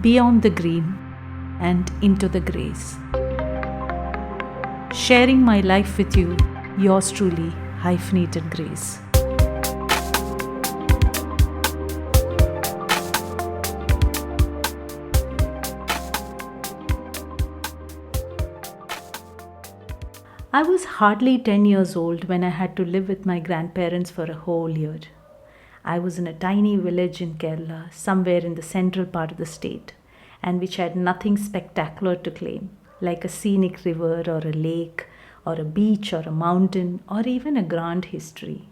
beyond the green and into the grays. Sharing my life with you, yours truly, Hyphenated Grace. I was hardly 10 years old when I had to live with my grandparents for a whole year. I was in a tiny village in Kerala, somewhere in the central part of the state, and which had nothing spectacular to claim, like a scenic river or a lake or a beach or a mountain or even a grand history.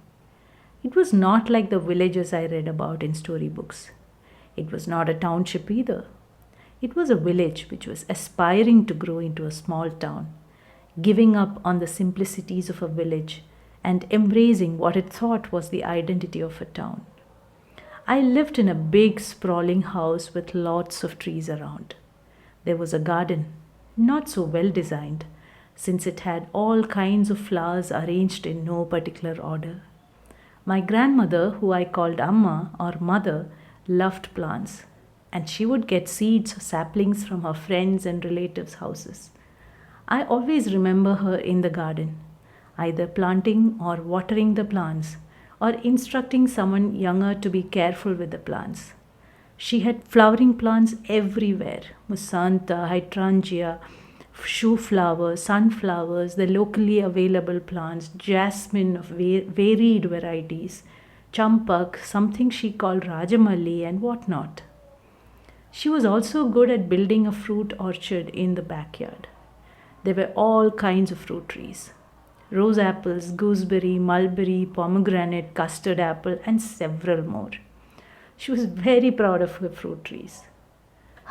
It was not like the villages I read about in storybooks. It was not a township either. It was a village which was aspiring to grow into a small town, giving up on the simplicities of a village and embracing what it thought was the identity of a town. I lived in a big, sprawling house with lots of trees around. There was a garden, not so well designed, since it had all kinds of flowers arranged in no particular order. My grandmother, who I called Amma or Mother, loved plants, and she would get seeds or saplings from her friends and relatives' houses. I always remember her in the garden, either planting or watering the plants, or instructing someone younger to be careful with the plants. She had flowering plants everywhere: musanta, hydrangea, shoe flowers, sunflowers, the locally available plants, jasmine of varied varieties, champak, something she called rajamalli, and whatnot. She was also good at building a fruit orchard in the backyard. There were all kinds of fruit trees: rose apples, gooseberry, mulberry, pomegranate, custard apple, and several more. She was very proud of her fruit trees.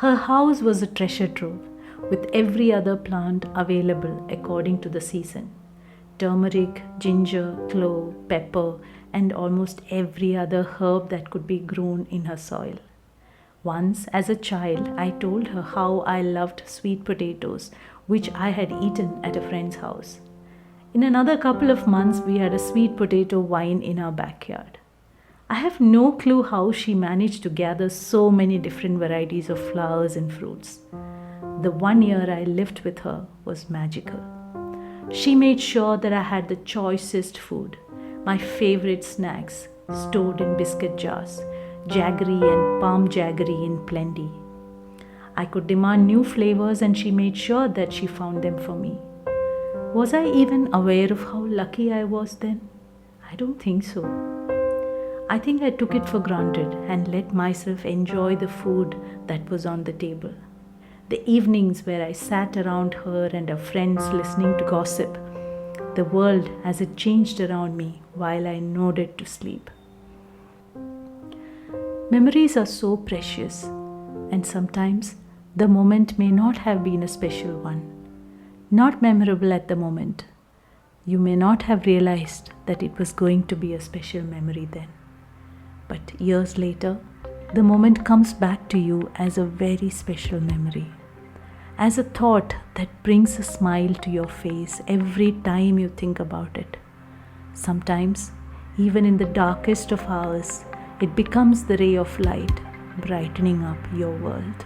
Her house was a treasure trove, with every other plant available according to the season: turmeric, ginger, clove, pepper, and almost every other herb that could be grown in her soil. Once, as a child, I told her how I loved sweet potatoes, which I had eaten at a friend's house. In another couple of months, we had a sweet potato vine in our backyard. I have no clue how she managed to gather so many different varieties of flowers and fruits. The 1 year I lived with her was magical. She made sure that I had the choicest food, my favorite snacks stored in biscuit jars, jaggery and palm jaggery in plenty. I could demand new flavors and she made sure that she found them for me. Was I even aware of how lucky I was then? I don't think so. I think I took it for granted and let myself enjoy the food that was on the table. The evenings where I sat around her and her friends listening to gossip, the world as it changed around me while I nodded to sleep. Memories are so precious, and sometimes the moment may not have been a special one, not memorable at the moment. You may not have realized that it was going to be a special memory then. But years later, the moment comes back to you as a very special memory, as a thought that brings a smile to your face every time you think about it. Sometimes, even in the darkest of hours, it becomes the ray of light brightening up your world.